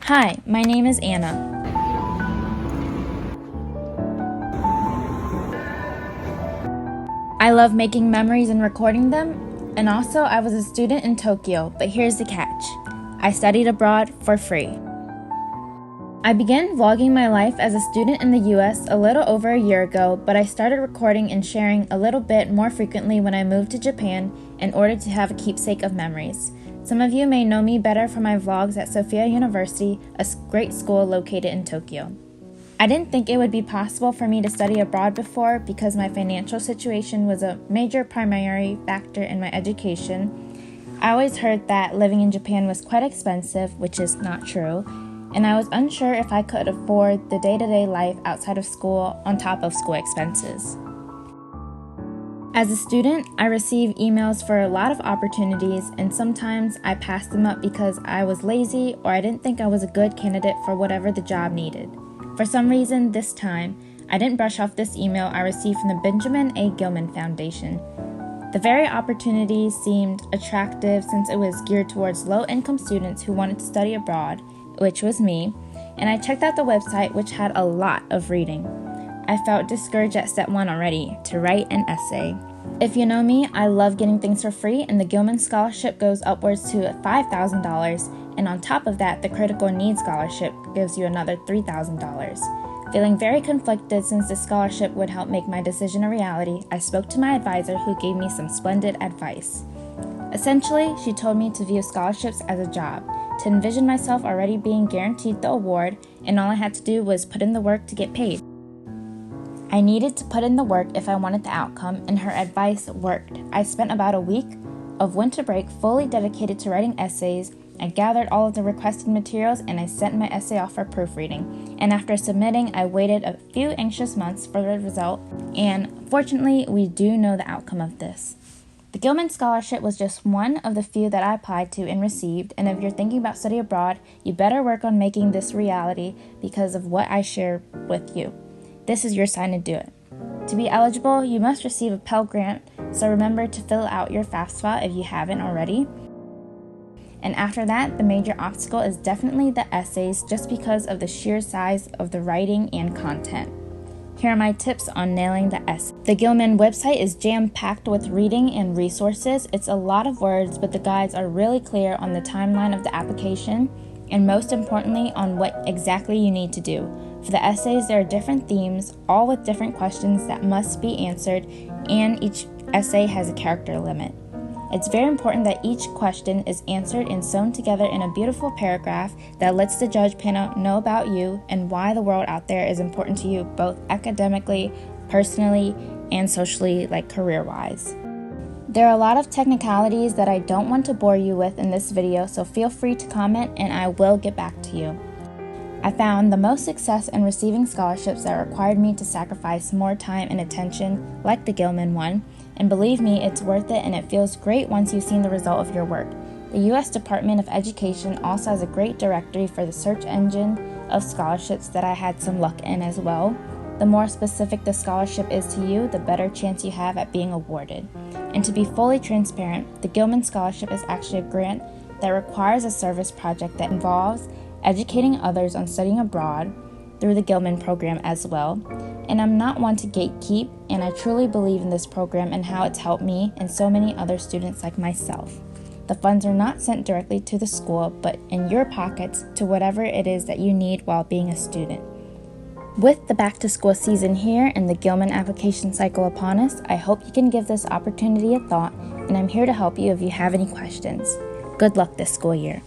Hi, my name is Anna. I love making memories and recording them, and also I was a student in Tokyo, but here's the catch. I studied abroad for free. I began vlogging my life as a student in the US a little over a year ago, but I started recording and sharing a little bit more frequently when I moved to Japan in order to have a keepsake of memories. Some of you may know me better from my vlogs at Sophia University, a great school located in Tokyo. I didn't think it would be possible for me to study abroad before because my financial situation was a major primary factor in my education. I always heard that living in Japan was quite expensive, which is not true, and I was unsure if I could afford the day-to-day life outside of school on top of school expenses. As a student, I received emails for a lot of opportunities, and sometimes I passed them up because I was lazy or I didn't think I was a good candidate for whatever the job needed. For some reason, this time, I didn't brush off this email I received from the Benjamin A. Gilman Foundation. The very opportunity seemed attractive since it was geared towards low-income students who wanted to study abroad, which was me, and I checked out the website, which had a lot of reading. I felt discouraged at step 1 already, to write an essay. If you know me, I love getting things for free, and the Gilman Scholarship goes upwards to $5,000, and on top of that, the Critical Needs Scholarship gives you another $3,000. Feeling very conflicted since the scholarship would help make my decision a reality, I spoke to my advisor who gave me some splendid advice. Essentially, she told me to view scholarships as a job, to envision myself already being guaranteed the award, and all I had to do was put in the work to get paid. I needed to put in the work if I wanted the outcome, and her advice worked. I spent about a week of winter break fully dedicated to writing essays. I gathered all of the requested materials and I sent my essay off for proofreading. And after submitting, I waited a few anxious months for the result, and fortunately, we do know the outcome of this. The Gilman Scholarship was just one of the few that I applied to and received, and if you're thinking about study abroad, you better work on making this reality because of what I share with you. This is your sign to do it. To be eligible, you must receive a Pell Grant, so remember to fill out your FAFSA if you haven't already. And after that, the major obstacle is definitely the essays just because of the sheer size of the writing and content. Here are my tips on nailing the essay. The Gilman website is jam-packed with reading and resources. It's a lot of words, but the guides are really clear on the timeline of the application, and most importantly, on what exactly you need to do. For the essays, there are different themes, all with different questions that must be answered, and each essay has a character limit. It's very important that each question is answered and sewn together in a beautiful paragraph that lets the judge panel know about you and why the world out there is important to you, both academically, personally, and socially, like career-wise. There are a lot of technicalities that I don't want to bore you with in this video, so feel free to comment and I will get back to you. I found the most success in receiving scholarships that required me to sacrifice more time and attention, like the Gilman one, and believe me, it's worth it and it feels great once you've seen the result of your work. The U.S. Department of Education also has a great directory for the search engine of scholarships that I had some luck in as well. The more specific the scholarship is to you, the better chance you have at being awarded. And to be fully transparent, the Gilman Scholarship is actually a grant that requires a service project that involves educating others on studying abroad through the Gilman program as well. And I'm not one to gatekeep, and I truly believe in this program and how it's helped me and so many other students like myself. The funds are not sent directly to the school, but in your pockets to whatever it is that you need while being a student. With the back-to-school season here and the Gilman application cycle upon us, I hope you can give this opportunity a thought, and I'm here to help you if you have any questions. Good luck this school year.